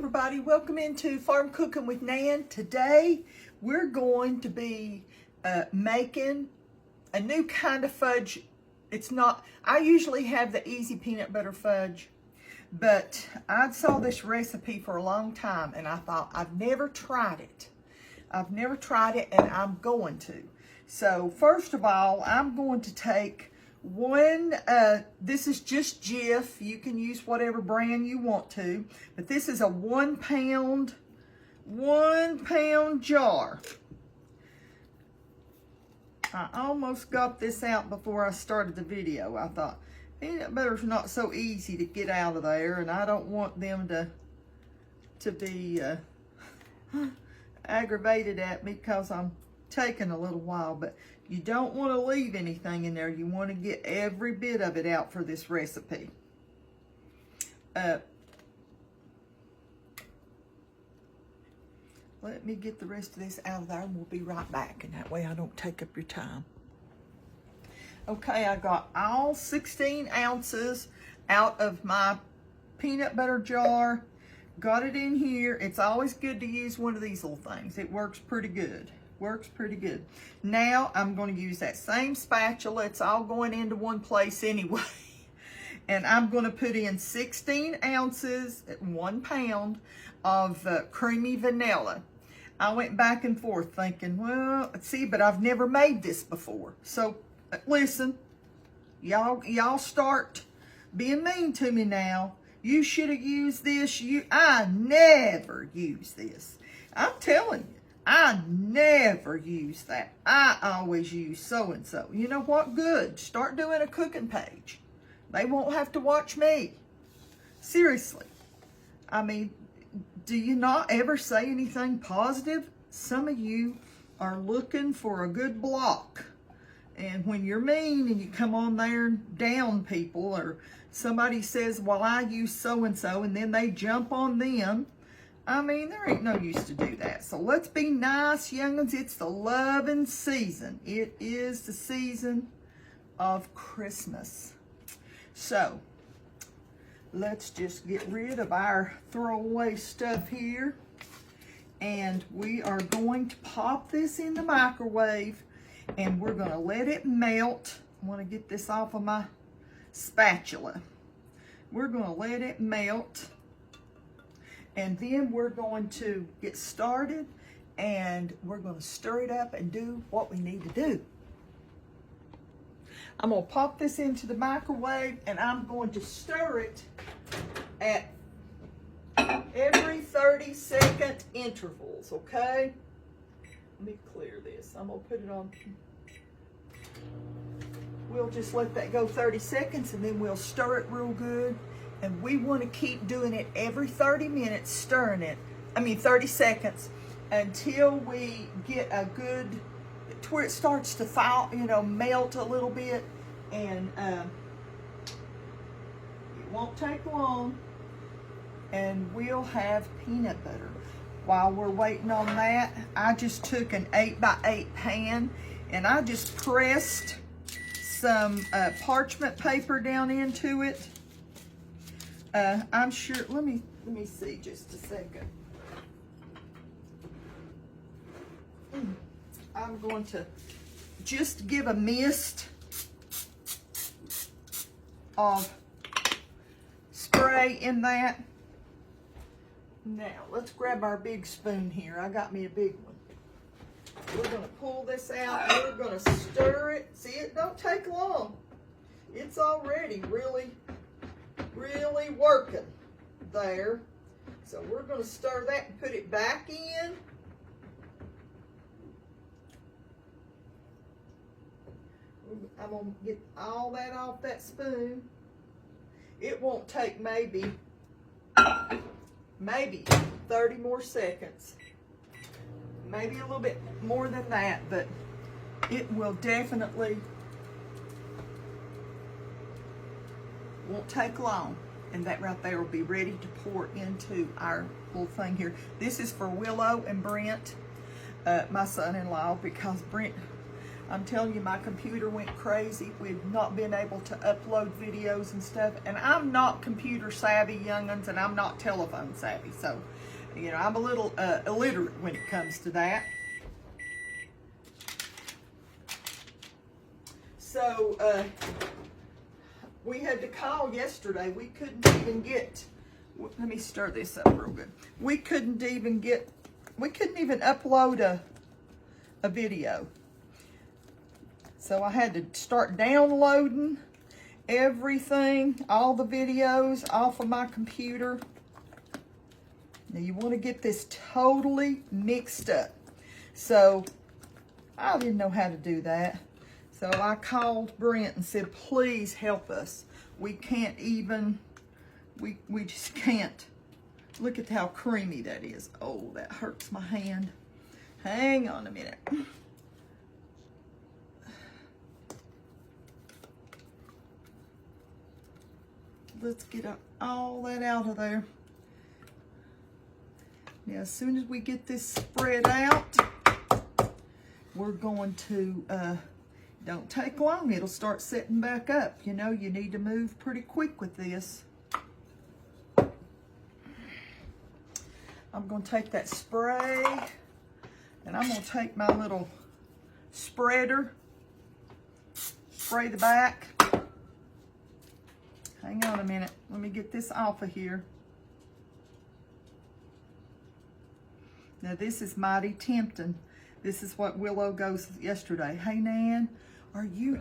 everybody, welcome into Farm Cooking with Nan. Today we're going to be making a new kind of fudge. It's not, I usually have the easy peanut butter fudge, but I saw this recipe for a long time and I thought, I've never tried it. And I'm going to. So first of all, I'm going to take one, this is just Jif. You can use whatever brand you want to, but this is a 1 pound jar. I almost got this out before I started the video. I thought peanut butter's not so easy to get out of there, and I don't want them to be aggravated at me because I'm taking a little while, but you don't want to leave anything in there. You want to get every bit of it out for this recipe. Let me get the rest of this out of there and we'll be right back, and that way I don't take up your time. Okay, I got all 16 ounces out of my peanut butter jar. Got it in here. It's always good to use one of these little things. It works pretty good. Now I'm going to use that same spatula. It's all going into one place anyway. And I'm going to put in 16 ounces, 1 pound of creamy vanilla. I went back and forth thinking, well, see, but I've never made this before. So listen, y'all start being mean to me now. You should have used this. I never use this. I'm telling you. I never use that. I always use so-and-so. You know what? Good. Start doing a cooking page. They won't have to watch me. Seriously. I mean, do you not ever say anything positive? Some of you are looking for a good block. And when you're mean and you come on there and down people, or somebody says, well, I use so-and-so, and then they jump on them, I mean, there ain't no use to do that. So let's be nice, young'uns. It's the loving season. It is the season of Christmas. So let's just get rid of our throwaway stuff here. And we are going to pop this in the microwave and we're going to let it melt. I want to get this off of my spatula. We're going to let it melt. And then we're going to get started and we're going to stir it up and do what we need to do. I'm going to pop this into the microwave and I'm going to stir it at every 30-second intervals, okay? Let me clear this. I'm going to put it on. We'll just let that go 30 seconds and then we'll stir it real good. And we want to keep doing it every 30 minutes, stirring it. 30 seconds until we get a good, to where it starts to thaw, melt a little bit. And it won't take long. And we'll have peanut butter. While we're waiting on that, I just took an 8x8 pan and I just pressed some parchment paper down into it. I'm sure, let me see just a second. I'm going to just give a mist of spray in that. Now, let's grab our big spoon here. I got me a big one. We're going to pull this out and we're going to stir it. See, it don't take long. It's already really working there. So we're going to stir that and put it back in. I'm going to get all that off that spoon. It won't take maybe 30 more seconds. Maybe a little bit more than that, but it will definitely won't take long, and that right there will be ready to pour into our little thing here. This is for Willow and Brent, my son-in-law, because Brent, I'm telling you, my computer went crazy. We've not been able to upload videos and stuff. And I'm not computer savvy, young'uns, and I'm not telephone savvy. So, you know, I'm a little illiterate when it comes to that. So, we had to call yesterday. We couldn't even get, let me stir this up real good. We couldn't even upload a video. So I had to start downloading everything, all the videos off of my computer. Now you want to get this totally mixed up. So I didn't know how to do that. So I called Brent and said, please help us. We can't even, we just can't. Look at how creamy that is. Oh, that hurts my hand. Hang on a minute. Let's get all that out of there. Now, as soon as we get this spread out, we're going to, don't take long, it'll start setting back up. You know, you need to move pretty quick with this. I'm going to take that spray, and I'm going to take my little spreader, spray the back. Hang on a minute. Let me get this off of here. Now this is mighty tempting. This is what Willow goes yesterday. Hey Nan, are you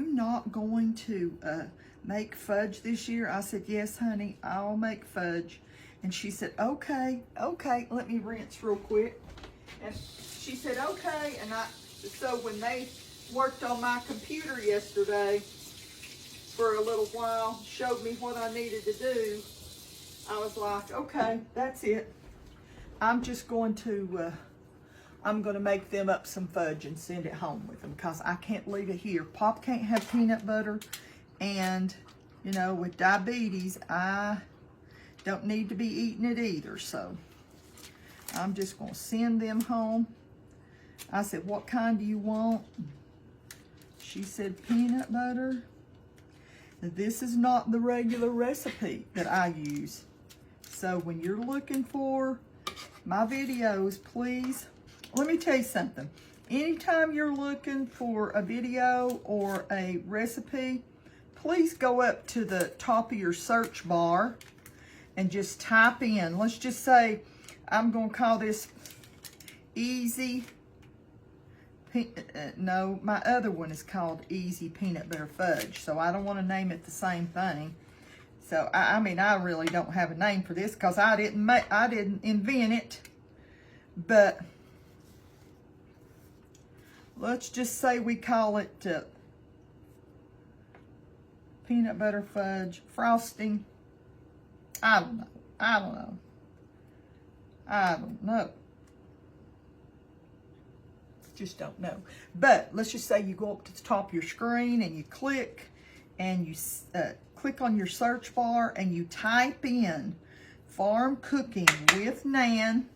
not going to make fudge this year? I said, yes, honey, I'll make fudge. And she said, okay, let me rinse real quick. And she said, okay. And so when they worked on my computer yesterday, for a little while, showed me what I needed to do, I was like, okay, that's it. I'm just going to, I'm going to make them up some fudge and send it home with them because I can't leave it here. Pop can't have peanut butter, and, you know, with diabetes, I don't need to be eating it either, so I'm just going to send them home. I said, what kind do you want? She said, peanut butter. This is not the regular recipe that I use. So when you're looking for my videos, please, let me tell you something. Anytime you're looking for a video or a recipe, please go up to the top of your search bar and just type in. Let's just say I'm going to call this easy. No, my other one is called Easy Peanut Butter Fudge, so I don't want to name it the same thing. So I mean, I really don't have a name for this because I didn't invent it. But let's just say we call it peanut butter fudge frosting. I don't know. Just don't know. But let's just say you go up to the top of your screen and you click, and you click on your search bar and you type in Farm Cooking with Nan.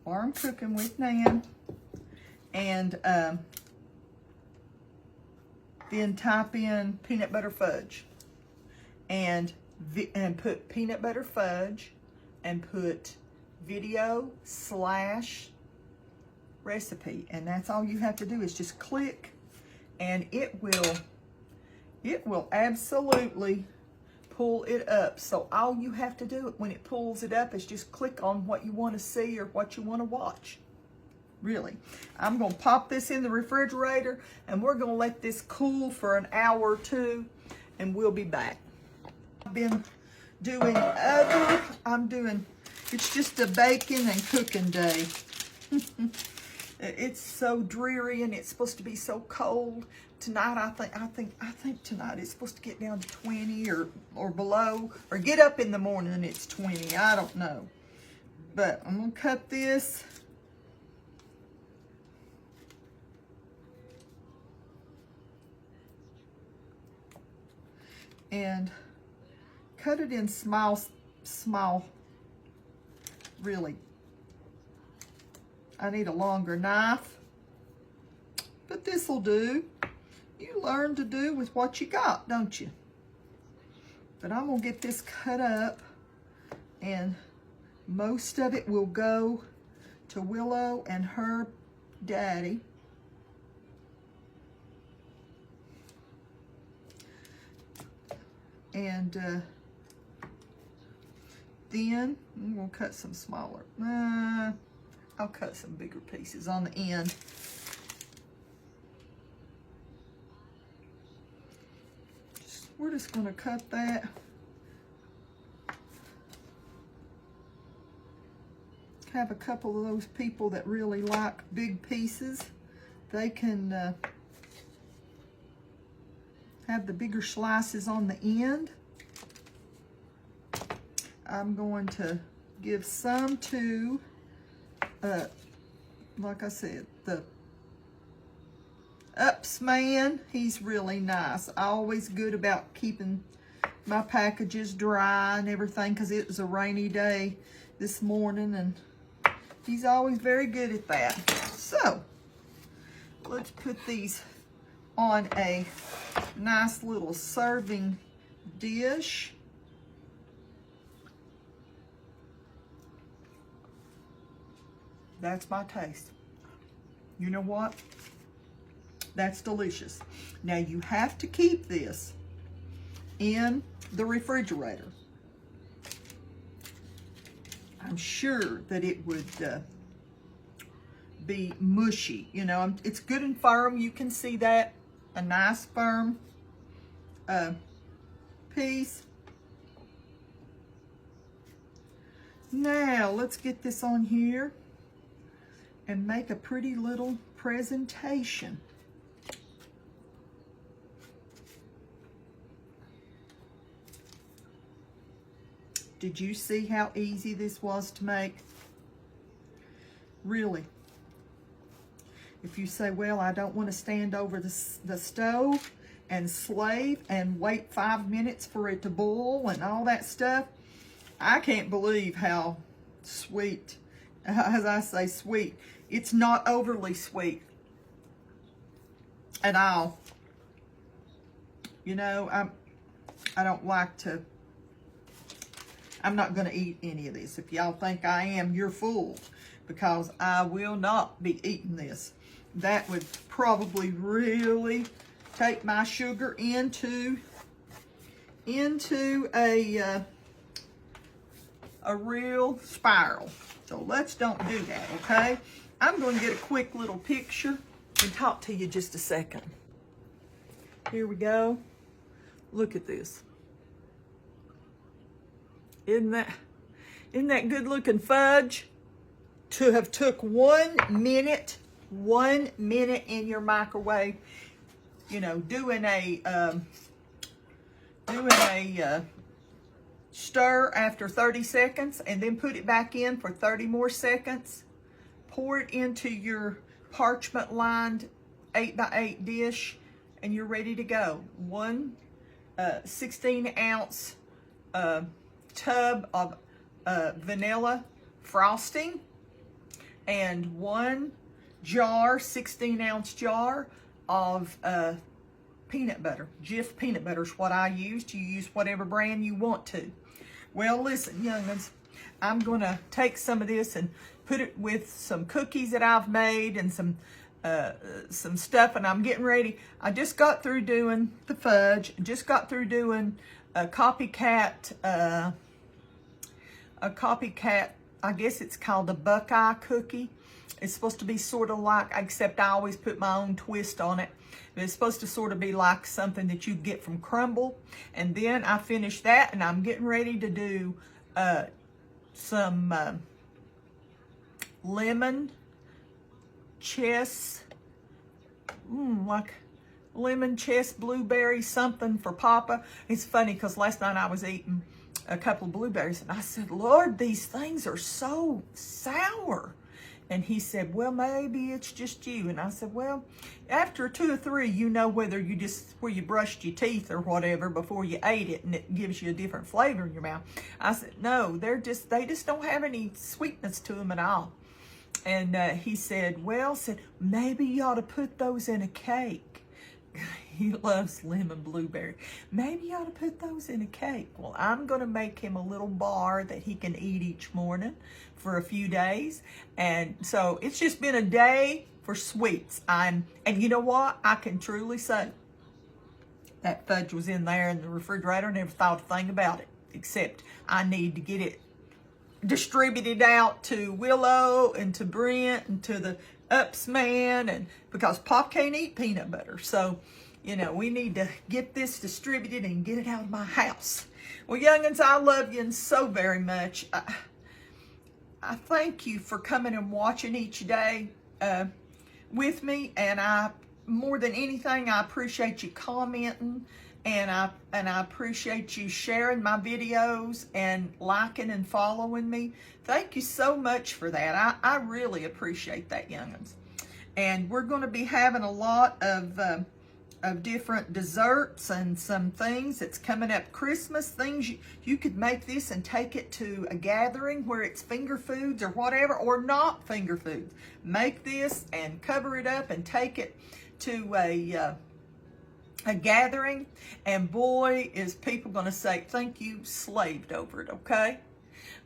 Farm Cooking with Nan. And then type in peanut butter fudge. And put peanut butter fudge and put video/recipe, and that's all you have to do is just click, and it will absolutely pull it up. So all you have to do when it pulls it up is just click on what you want to see or what you want to watch. Really. I'm going to pop this in the refrigerator, and we're going to let this cool for an hour or two, and we'll be back. I've been doing it's just a baking and cooking day. It's so dreary, and it's supposed to be so cold tonight. I think tonight it's supposed to get down to 20 or below, or get up in the morning and it's 20. I don't know, but I'm gonna cut this. And cut it in small, really. I need a longer knife. but this'll do. You learn to do with what you got, don't you? But I'm gonna get this cut up, and most of it will go to Willow and her daddy. And then I'm gonna cut some smaller. I'll cut some bigger pieces on the end. We're just gonna cut that. Have a couple of those people that really like big pieces. They can have the bigger slices on the end. I'm going to give some to, like I said, the Ups man. He's really nice. Always good about keeping my packages dry and everything, because it was a rainy day this morning, and he's always very good at that. So let's put these on a nice little serving dish. That's my taste. You know what? That's delicious. Now you have to keep this in the refrigerator. I'm sure that it would be mushy. You know, it's good and firm. You can see that. A nice firm piece. Now let's get this on here and make a pretty little presentation. Did you see how easy this was to make? Really. If you say, well, I don't want to stand over the stove and slave and wait 5 minutes for it to boil and all that stuff, I can't believe how sweet, as I say sweet, it's not overly sweet at all. You know, I don't like to, I'm not going to eat any of this. If y'all think I am, you're fooled, because I will not be eating this. That would probably really take my sugar into a real spiral. So let's don't do that, okay? I'm going to get a quick little picture and talk to you just a second. Here we go. Look at this. Isn't that good looking fudge? To have took 1 minute in your microwave, you know, doing a stir after 30 seconds, and then put it back in for 30 more seconds. Pour it into your parchment lined 8x8 dish, and you're ready to go. One 16-ounce tub of vanilla frosting, and one jar, 16-ounce jar of peanut butter. Jif peanut butter is what I used. You use whatever brand you want to. Well, listen, young'uns, I'm going to take some of this and put it with some cookies that I've made and some stuff, and I'm getting ready. I just got through doing the fudge. Just got through doing a copycat, I guess it's called a Buckeye cookie. It's supposed to be sort of like, except I always put my own twist on it. But it's supposed to sort of be like something that you get from Crumble. And then I finished that, and I'm getting ready to do some lemon chess, like lemon chess blueberry something for Papa. It's funny because last night I was eating a couple of blueberries, and I said, Lord, these things are so sour. And he said, well, maybe it's just you. And I said, well, after 2 or 3, you know whether you just, where you brushed your teeth or whatever before you ate it, and it gives you a different flavor in your mouth. I said, no, they just don't have any sweetness to them at all. And he said, well, maybe you ought to put those in a cake. He loves lemon blueberry. Maybe you ought to put those in a cake. Well, I'm going to make him a little bar that he can eat each morning for a few days. And so it's just been a day for sweets. And you know what? I can truly say that fudge was in there in the refrigerator. Never thought a thing about it, except I need to get it distributed out to Willow and to Brent and to the Ups man, and because Pop can't eat peanut butter. So, you know, we need to get this distributed and get it out of my house. Well, young'uns, I love you so very much. I thank you for coming and watching each day with me, and more than anything, I appreciate you commenting, and I appreciate you sharing my videos and liking and following me. Thank you so much for that. I really appreciate that, young'uns. And we're going to be having a lot of different desserts and some things that's coming up. Christmas things. You could make this and take it to a gathering where it's finger foods or whatever, or not finger foods. Make this and cover it up and take it to a gathering, and boy, is people going to say, thank you, slaved over it, okay?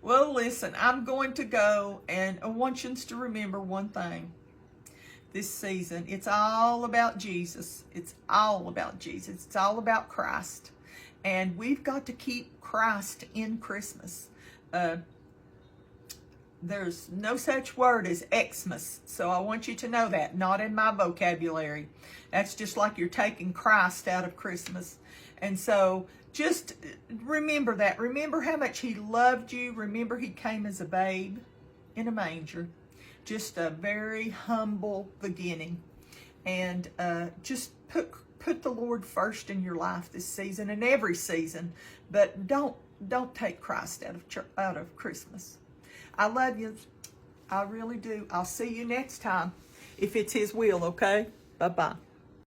Well, listen, I'm going to go, and I want you to remember one thing. This season, it's all about Jesus. It's all about Jesus. It's all about Christ. And we've got to keep Christ in Christmas. There's no such word as Xmas, so I want you to know that. Not in my vocabulary. That's just like you're taking Christ out of Christmas. And so just remember that. Remember how much he loved you. Remember he came as a babe in a manger. Just a very humble beginning. And just put the Lord first in your life this season and every season. But don't take Christ out of Christmas. I love you. I really do. I'll see you next time if it's his will, okay? Bye-bye.